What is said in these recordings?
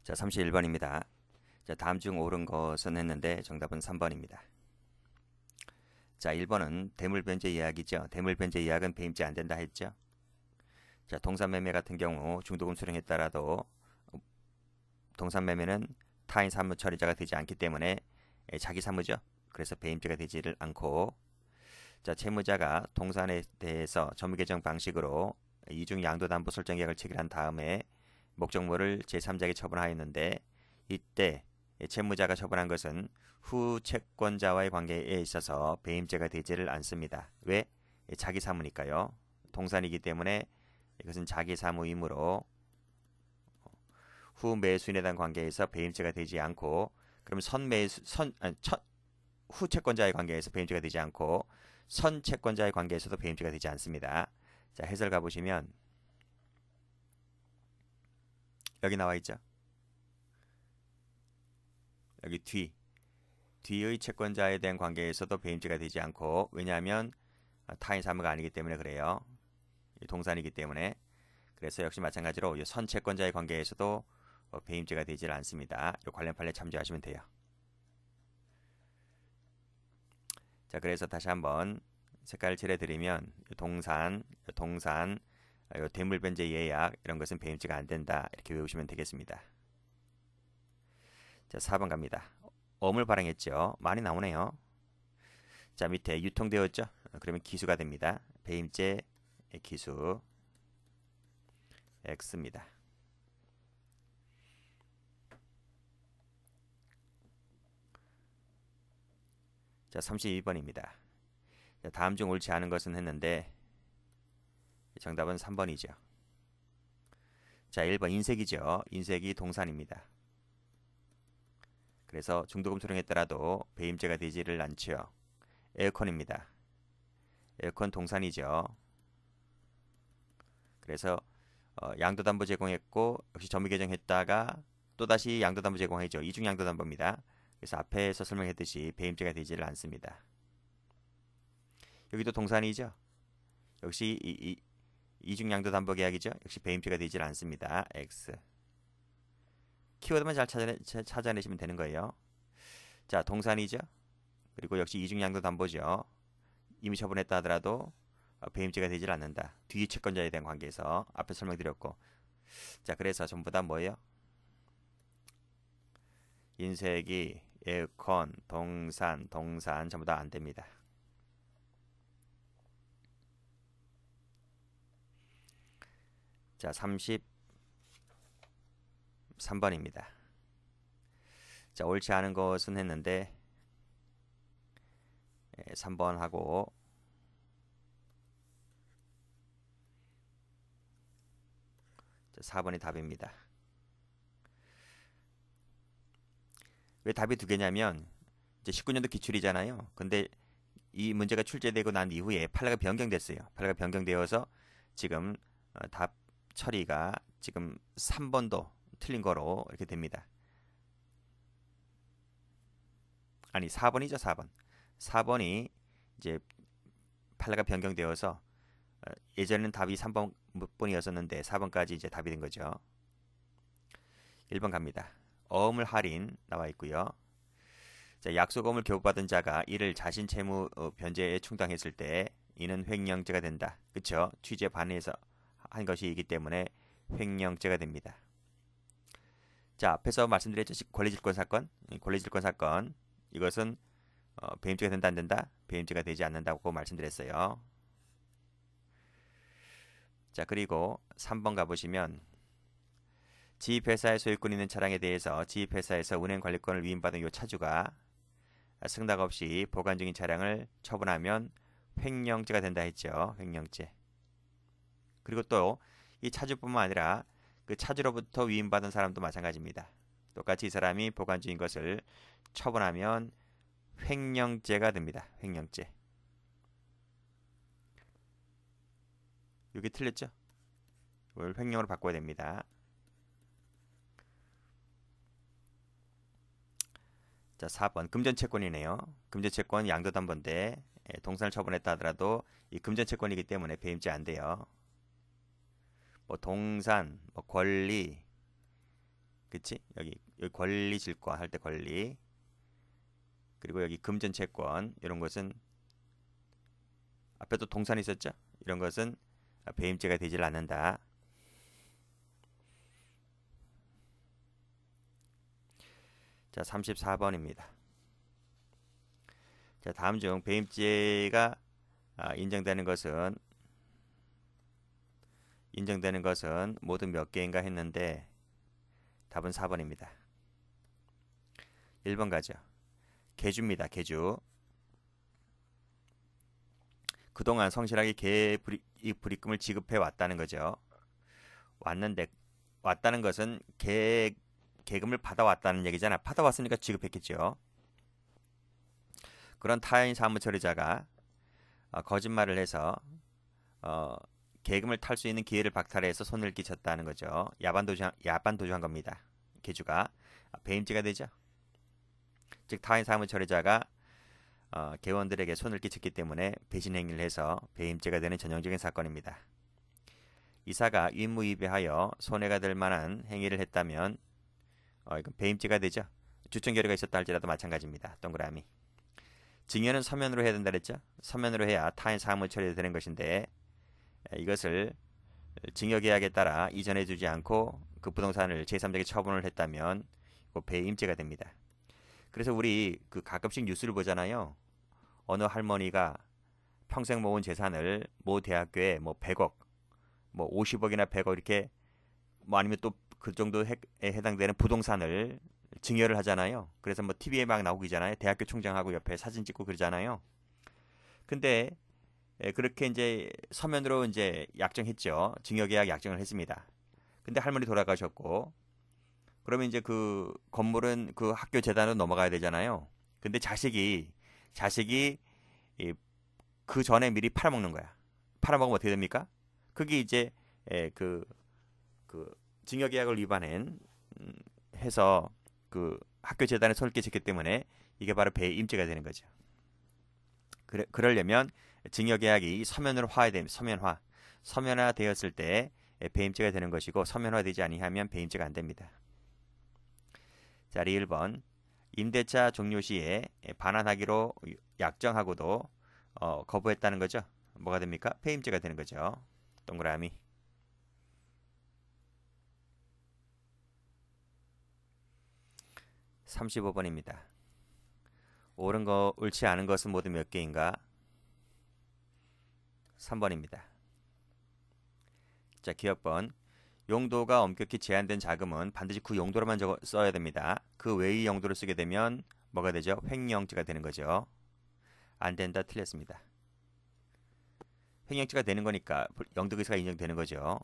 자, 31번입니다. 자, 다음 중 옳은 것은 했는데 정답은 3번입니다. 자, 1번은 대물변제 이야기죠. 대물변제 이야기는 배임죄 안 된다 했죠. 자, 동산매매 같은 경우 중도금 수령했더라도 동산매매는 타인 사무 처리자가 되지 않기 때문에 자기 사무죠. 그래서 배임죄가 되지를 않고, 자, 채무자가 동산에 대해서 점유개정 방식으로 이중 양도담보 설정 계약을 체결한 다음에 목적물을 제3자에게 처분하였는데, 이때 채무자가 처분한 것은 후 채권자와의 관계에 있어서 배임죄가 되지를 않습니다. 왜? 자기 사무니까요. 동산이기 때문에 이것은 자기 사무이므로 후 매수인에 대한 관계에서 배임죄가 되지 않고, 그럼 후 채권자의 관계에서 배임죄가 되지 않고 선 채권자의 관계에서도 배임죄가 되지 않습니다. 자, 해설 가보시면 여기 나와 있죠. 여기 뒤의 채권자에 대한 관계에서도 배임죄가 되지 않고, 왜냐하면 타인 사무가 아니기 때문에 그래요. 동산이기 때문에. 그래서 역시 마찬가지로 선 채권자의 관계에서도 배임죄가 되지 않습니다. 이 관련 판례 참조하시면 돼요. 자, 그래서 다시 한번 색깔을 칠해드리면 동산, 대물변제 예약 이런 것은 배임죄가 안 된다, 이렇게 외우시면 되겠습니다. 자, 4번 갑니다. 엄을 발행했죠. 많이 나오네요. 자, 밑에 유통되었죠. 그러면 기수가 됩니다. 배임죄 기수 X입니다. 자, 32번입니다. 자, 다음 중 옳지 않은 것은 했는데 정답은 3번이죠. 자, 1번 인색이죠. 인색이 동산입니다. 그래서 중도금 수령했더라도 배임죄가 되지를 않죠. 에어컨입니다. 에어컨 동산이죠. 그래서 양도담보 제공했고 역시 점유개정했다가 또다시 양도담보 제공했죠. 이중 양도담보입니다. 그래서 앞에서 설명했듯이 배임죄가 되지를 않습니다. 여기도 동산이죠. 역시 이중 양도담보 계약이죠. 역시 배임죄가 되지를 않습니다. X. 키워드만 잘 찾아내시면 되는 거예요. 자, 동산이죠. 그리고 역시 이중 양도담보죠. 이미 처분했다 하더라도 배임죄가 되질 않는다. 뒤 채권자에 대한 관계에서 앞에 설명드렸고, 자, 그래서 전부 다 뭐예요? 인쇄기, 에어컨, 동산 전부 다 안 됩니다. 자, 33번입니다. 자, 옳지 않은 것은 했는데 3번 하고, 자, 4번이 답입니다. 왜 답이 두 개냐면 이제 19년도 기출이잖아요. 근데 이 문제가 출제되고 난 이후에 판례가 변경됐어요. 판례가 변경되어서 지금 답 처리가 지금 3번도 틀린 거로 이렇게 됩니다. 아니, 4번이죠, 4번. 4번이 이제 판례가 변경되어서 예전에는 답이 3번이었었는데 4번까지 이제 답이 된 거죠. 1번 갑니다. 어음을 할인 나와 있고요. 자, 약속어음을 교부받은 자가 이를 자신 채무 변제에 충당했을 때 이는 횡령죄가 된다. 그쵸? 취지에 반해서 한 것이기 때문에 횡령죄가 됩니다. 자, 앞에서 말씀드렸죠. 권리질권 사건. 권리질권 사건. 이것은 배임죄가 된다 안 된다? 배임죄가 되지 않는다고 말씀드렸어요. 자, 그리고 3번 가보시면 지입회사의 소유권 있는 차량에 대해서 지입회사에서 운행관리권을 위임받은 이 차주가 승낙 없이 보관 중인 차량을 처분하면 횡령죄가 된다 했죠. 횡령죄. 그리고 또 이 차주뿐만 아니라 그 차주로부터 위임받은 사람도 마찬가지입니다. 똑같이 이 사람이 보관 중인 것을 처분하면 횡령죄가 됩니다. 횡령죄. 여기 틀렸죠? 이걸 횡령으로 바꿔야 됩니다. 자, 4번 금전채권이네요. 금전채권 양도담보인데 동산을 처분했다 하더라도 이 금전채권이기 때문에 배임죄 안 돼요. 뭐 동산, 뭐 권리, 그치? 여기 권리 질권 할 때 권리, 그리고 여기 금전 채권 이런 것은 앞에 또 동산이 있었죠? 이런 것은 배임죄가 되질 않는다. 자, 34번입니다. 자, 다음 중 배임죄가 인정되는 것은 모두 몇 개인가 했는데 답은 4번입니다. 1번 가죠. 계주입니다. 계주. 그동안 성실하게 불입금을 지급해 왔다는 거죠. 왔다는 것은 계금을 받아왔다는 얘기잖아. 받아왔으니까 지급했겠죠. 그런 타인 사무처리자가 거짓말을 해서 계금을 탈 수 있는 기회를 박탈해서 손해를 끼쳤다는 거죠. 야반도주한 겁니다. 계주가 배임죄가 되죠. 즉 타인 사무처리자가 계원들에게 손을 끼쳤기 때문에 배신 행위를 해서 배임죄가 되는 전형적인 사건입니다. 이사가 위무위배하여 손해가 될 만한 행위를 했다면 이건 배임죄가 되죠. 주청 결의가 있었다 할지라도 마찬가지입니다. 동그라미. 증여는 서면으로 해야 된다 그랬죠. 서면으로 해야 타인 사무 처리가 되는 것인데 이것을 증여계약에 따라 이전해 주지 않고 그 부동산을 제3자에게 처분을 했다면 배임죄가 됩니다. 그래서 우리 가끔씩 뉴스를 보잖아요. 어느 할머니가 평생 모은 재산을 모 대학교에 100억, 50억이나 100억 이렇게 아니면 또 그 정도에 해당되는 부동산을 증여를 하잖아요. 그래서 TV에 막 나오기잖아요. 대학교 총장하고 옆에 사진 찍고 그러잖아요. 근데 그렇게 이제 서면으로 이제 약정했죠. 증여계약 약정을 했습니다. 근데 할머니 돌아가셨고, 그러면 이제 그 건물은 그 학교 재단으로 넘어가야 되잖아요. 근데 자식이 그 전에 미리 팔아먹는 거야. 팔아먹으면 어떻게 됩니까? 그게 이제 그 증여계약을 위반한 해서 그 학교 재단에 손을 끼쳤기 때문에 이게 바로 배임죄가 되는 거죠. 그러려면 증여계약이 서면화 되었을 때 배임죄가 되는 것이고 서면화되지 아니하면 배임죄가 안 됩니다. 자리 1번 임대차 종료 시에 반환하기로 약정하고도 거부했다는 거죠. 뭐가 됩니까? 배임죄가 되는 거죠. 동그라미. 35번입니다. 옳지 않은 것은 모두 몇 개인가? 3번입니다. 자, 기억번. 용도가 엄격히 제한된 자금은 반드시 그 용도로만 써야 됩니다. 그 외의 용도를 쓰게 되면 뭐가 되죠? 횡령죄가 되는 거죠. 안 된다, 틀렸습니다. 횡령죄가 되는 거니까 영득의사가 인정되는 거죠.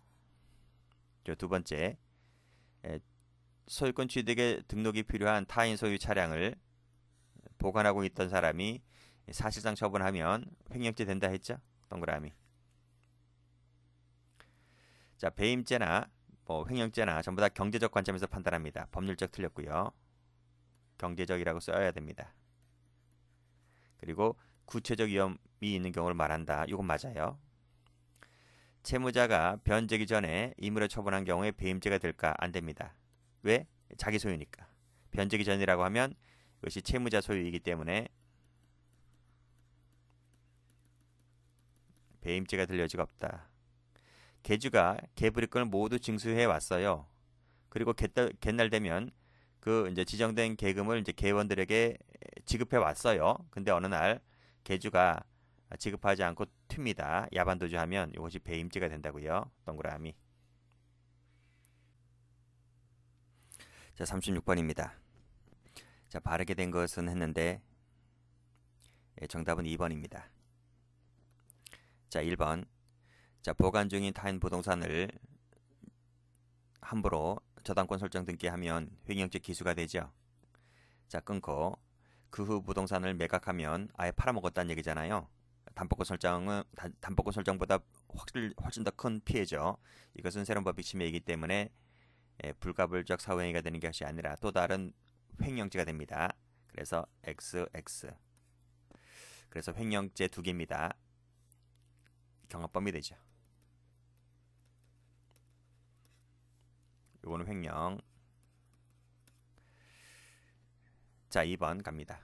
두 번째, 소유권 취득에 등록이 필요한 타인 소유 차량을 보관하고 있던 사람이 사실상 처분하면 횡령죄 된다 했죠. 동그라미. 자, 배임죄나 횡령죄나 전부 다 경제적 관점에서 판단합니다. 법률적 틀렸고요. 경제적이라고 써야 됩니다. 그리고 구체적 위험이 있는 경우를 말한다. 이건 맞아요. 채무자가 변제기 전에 임의로 처분한 경우에 배임죄가 될까? 안 됩니다. 왜? 자기 소유니까. 변제기 전이라고 하면 이것이 채무자 소유이기 때문에 배임죄가 될 여지가 없다. 계주가 계불이권을 모두 징수해 왔어요. 그리고 갯날 되면 그 이제 지정된 계금을 이제 계원들에게 지급해 왔어요. 근데 어느 날 계주가 지급하지 않고 튑니다. 야반도주하면 이것이 배임죄가 된다고요. 동그라미. 자, 36번입니다. 자, 바르게 된 것은 했는데 정답은 2번입니다. 자, 1번. 자, 보관 중인 타인 부동산을 함부로 저당권 설정 등기하면 횡령죄 기수가 되죠. 자, 끊고 그 후 부동산을 매각하면 아예 팔아먹었다는 얘기잖아요. 담보권 설정보다 훨씬 더 큰 피해죠. 이것은 새로운 법익 침해이기 때문에 불가불적 사후행위가 되는 것이 아니라 또 다른 횡령죄가 됩니다. 그래서 XX. 그래서 횡령죄 2개입니다. 경합범위 되죠. 요거는 횡령. 자, 2번 갑니다.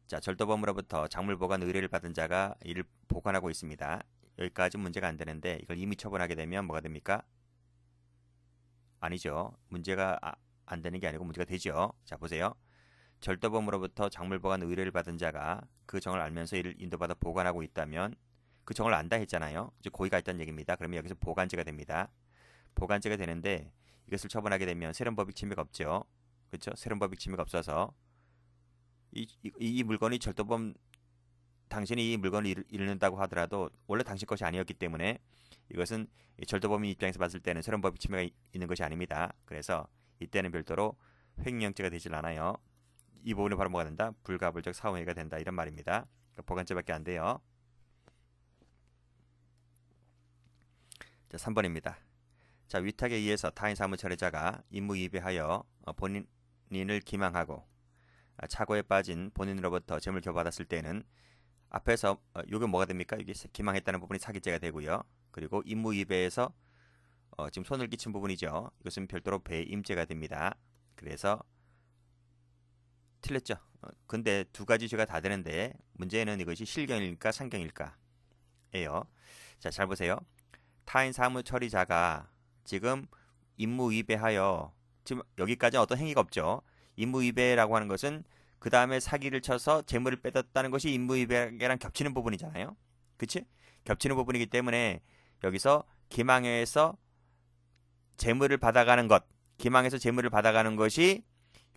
자, 절도범으로부터 작물 보관 의뢰를 받은 자가 이를 보관하고 있습니다. 여기까지 문제가 안 되는데 이걸 임의 처분하게 되면 뭐가 됩니까? 아니죠. 문제가 안 되는 게 아니고 문제가 되죠. 자, 보세요. 절도범으로부터 작물 보관 의뢰를 받은 자가 그 정을 알면서 이를 인도받아 보관하고 있다면 그 정을 안다 했잖아요. 이제 고의가 있다는 얘기입니다. 그러면 여기서 보관죄가 됩니다. 보관죄가 되는데 이것을 처분하게 되면 세련법익 침해가 없죠. 그렇죠? 세련법익 침해가 없어서 이 물건이 절도범 당신이 이 물건을 잃는다고 하더라도 원래 당신 것이 아니었기 때문에 이것은 절도범인 입장에서 봤을 때는 세련법익 침해가 있는 것이 아닙니다. 그래서 이때는 별도로 횡령죄가 되질 않아요. 이 부분이 바로 뭐가 된다? 불가불적 사후행위가 된다 이런 말입니다. 그러니까 보관죄밖에 안 돼요. 자, 3번입니다. 자, 위탁에 의해서 타인 사무 처리자가 임무위배하여 본인을 기망하고 착오에 빠진 본인으로부터 재물 교부받았을 때는 앞에서 이게 뭐가 됩니까? 이게 기망했다는 부분이 사기죄가 되고요. 그리고 임무위배에서 지금 손을 끼친 부분이죠. 이것은 별도로 배임죄가 됩니다. 그래서 틀렸죠. 근데 두 가지 죄가 다 되는데 문제는 이것이 실경일까 상경일까 예요. 자, 잘 보세요. 타인 사무 처리자가 지금 임무위배하여 지금 여기까지 어떤 행위가 없죠. 임무위배라고 하는 것은 그 다음에 사기를 쳐서 재물을 빼앗다는 것이 임무위배랑 겹치는 부분이잖아요. 그치? 겹치는 부분이기 때문에 여기서 기망해서 재물을 받아가는 것, 기망해서 재물을 받아가는 것이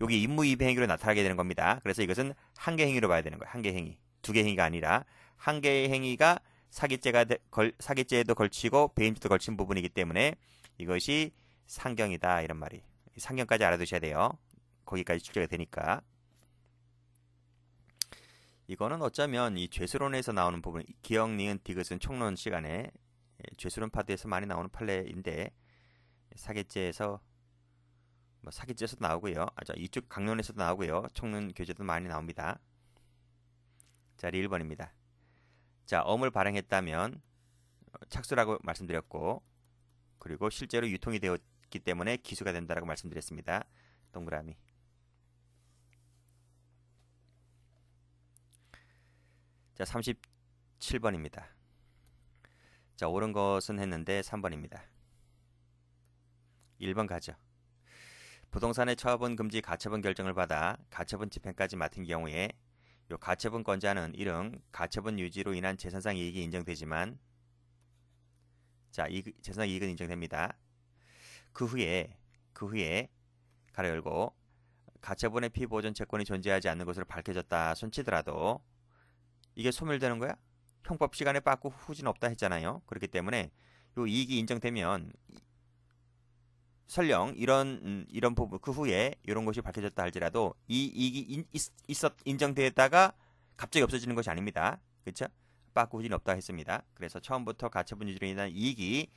여기 임무위배 행위로 나타나게 되는 겁니다. 그래서 이것은 한 개 행위로 봐야 되는 거예요. 한 개 행위. 두 개 행위가 아니라 한 개의 행위가 사기죄에도 걸치고 배임죄도 걸친 부분이기 때문에 이것이 상경이다 이런 말이. 상경까지 알아두셔야 돼요. 거기까지 출제가 되니까. 이거는 어쩌면 이 죄수론에서 나오는 부분, 기억, 니은, 디귿은 총론 시간에 죄수론 파트에서 많이 나오는 판례인데 사기죄에서 사기죄에서도 나오고요. 이쪽 강론에서도 나오고요. 총론 교재도 많이 나옵니다. 자, 1번입니다. 자, 엄을 발행했다면 착수라고 말씀드렸고 그리고 실제로 유통이 되었기 때문에 기수가 된다라고 말씀드렸습니다. 동그라미. 자, 37번입니다. 자, 옳은 것은 했는데 3번입니다. 1번 가죠. 부동산의 처분 금지 가처분 결정을 받아 가처분 집행까지 맡은 경우에 요 가처분권자는 이름 가처분 유지로 인한 재산상 이익이 인정되지만 자, 재산상 이익은 인정됩니다. 그 후에 가로 열고 가처분의 피보존 채권이 존재하지 않는 것으로 밝혀졌다 손치더라도 이게 소멸되는 거야? 형법 시간에 빠꾸 후진 없다 했잖아요. 그렇기 때문에 요 이익이 인정되면 설령 이런 부분 그 후에 이런 것이 밝혀졌다 할지라도 이 이익이 인정되다가 갑자기 없어지는 것이 아닙니다. 그렇죠? 빠꾸 후진 없다 했습니다. 그래서 처음부터 가처분 유지로 인한 이익이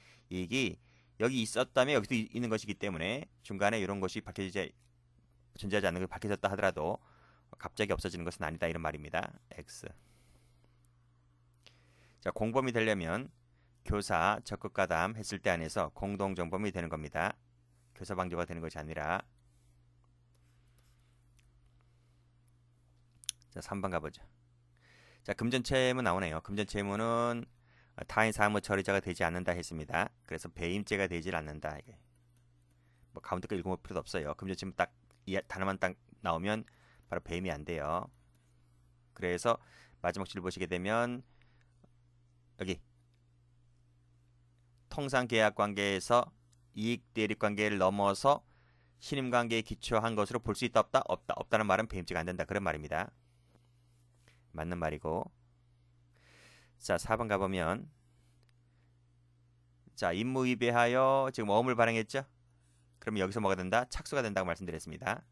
여기 있었다면 여기도 있는 것이기 때문에 중간에 이런 것이 존재하지 않는 것이 밝혀졌다 하더라도 갑자기 없어지는 것은 아니다 이런 말입니다. X. 자, 공범이 되려면 교사 적극가담 했을 때 안에서 공동정범이 되는 겁니다. 교사 방조가 되는 것이 아니라. 자, 3번 가보죠. 자, 금전채무 나오네요. 금전채무는 타인 사무 처리자가 되지 않는다 했습니다. 그래서 배임죄가 되질 않는다. 이게 뭐 가운데까지 읽어볼 필요도 없어요. 금전채무 딱 이 단어만 딱 나오면 바로 배임이 안 돼요. 그래서 마지막 줄 보시게 되면 여기 통상계약관계에서 이익대립관계를 넘어서 신임관계에 기초한 것으로 볼 수 있다 없다? 없다는 말은 배임죄가 안 된다 그런 말입니다. 맞는 말이고. 자, 4번 가보면 자, 임무위배하여 지금 어음을 발행했죠? 그러면 여기서 뭐가 된다? 착수가 된다고 말씀드렸습니다.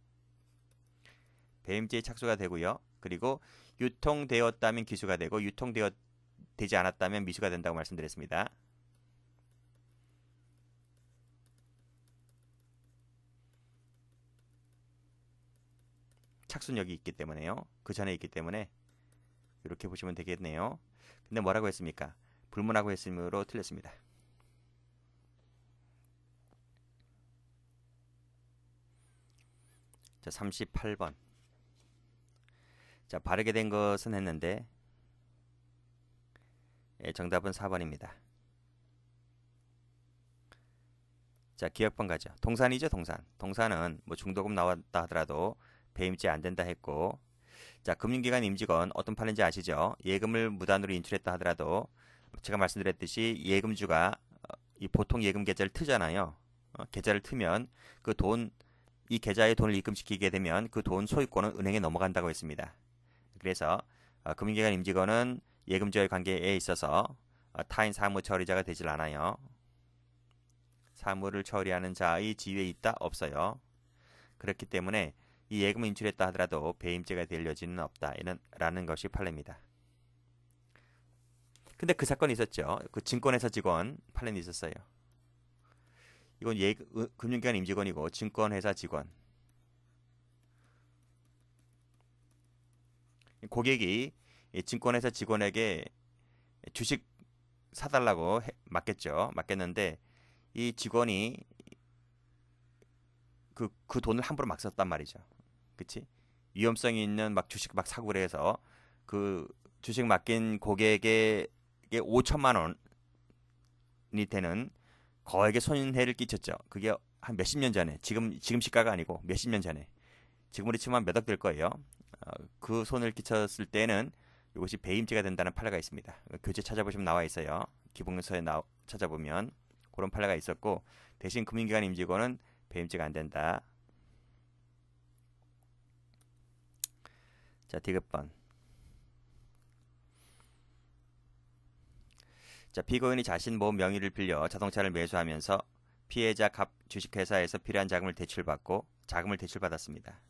배임죄의 착수가 되고요. 그리고 유통되었다면 기수가 되고 되지 않았다면 미수가 된다고 말씀드렸습니다. 착수는 여기 있기 때문에요. 그 전에 있기 때문에 이렇게 보시면 되겠네요. 근데 뭐라고 했습니까? 불문하고 했으므로 틀렸습니다. 자, 38번. 자, 바르게 된 것은 했는데 정답은 4번입니다. 자, 기억번 가죠. 동산이죠, 동산. 동산은 뭐 중도금 나왔다 하더라도 배임죄 안 된다 했고, 자, 금융기관 임직원 어떤 판인지 아시죠? 예금을 무단으로 인출했다 하더라도 제가 말씀드렸듯이 예금주가 이 보통 예금 계좌를 트잖아요. 계좌를 트면 그 돈, 이 계좌에 돈을 입금시키게 되면 그 돈 소유권은 은행에 넘어간다고 했습니다. 그래서 금융기관 임직원은 예금주와의 관계에 있어서 타인 사무 처리자가 되질 않아요. 사무를 처리하는 자의 지위에 있다? 없어요. 그렇기 때문에 이 예금을 인출했다 하더라도 배임죄가 될 여지는 없다. 라는 것이 판례입니다. 근데 그 사건이 있었죠. 그 증권회사 직원 판례는 있었어요. 이건 금융기관 임직원이고 증권회사 직원. 고객이 증권회사 직원에게 주식 사달라고 맡겼죠. 맡겼는데 이 직원이 그 돈을 함부로 막 썼단 말이죠. 그치? 위험성이 있는 막 주식 막 사고 그래서 그 주식 맡긴 고객에게 5천만 원이 되는 거액의 손해를 끼쳤죠. 그게 한 몇십 년 전에, 지금 시가가 아니고 몇십 년 전에. 지금으로 치면 몇억 될 거예요. 그 손을 끼쳤을 때는 이것이 배임죄가 된다는 판례가 있습니다. 교재 찾아보시면 나와 있어요. 기본서에 찾아보면 그런 판례가 있었고, 대신 금융기관 임직원은 배임죄가 안 된다. 자, 디귿번. 자, 피고인이 자신 모음 명의를 빌려 자동차를 매수하면서 피해자 갑 주식회사에서 필요한 자금을 대출받았습니다.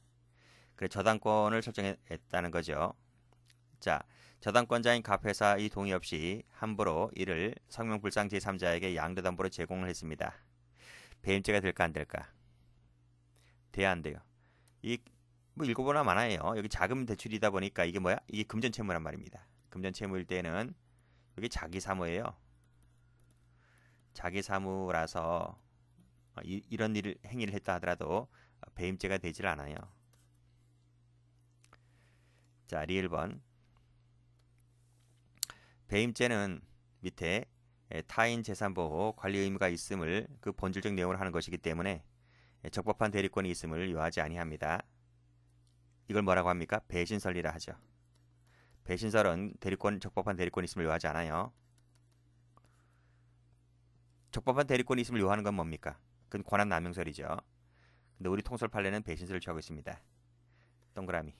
그래 저당권을 설정했다는 거죠. 자, 저당권자인 갑회사의 동의 없이 함부로 이를 성명불상 제3자에게 양도담보로 제공을 했습니다. 배임죄가 될까 안 될까? 돼야 안 돼요. 뭐 읽어보나 마나요. 여기 자금 대출이다 보니까 이게 뭐야? 이게 금전채무란 말입니다. 금전채무일 때는 여기 자기 사무예요. 자기 사무라서 이런 행위를 했다 하더라도 배임죄가 되질 않아요. 자, 리을번. 배임죄는 밑에 타인 재산보호 관리 의무가 있음을 그 본질적 내용으로 하는 것이기 때문에 적법한 대리권이 있음을 요하지 아니합니다. 이걸 뭐라고 합니까? 배신설이라 하죠. 배신설은 적법한 대리권이 있음을 요하지 않아요. 적법한 대리권이 있음을 요하는 건 뭡니까? 그건 권한남용설이죠. 근데 우리 통솔 판례는 배신설을 취하고 있습니다. 동그라미.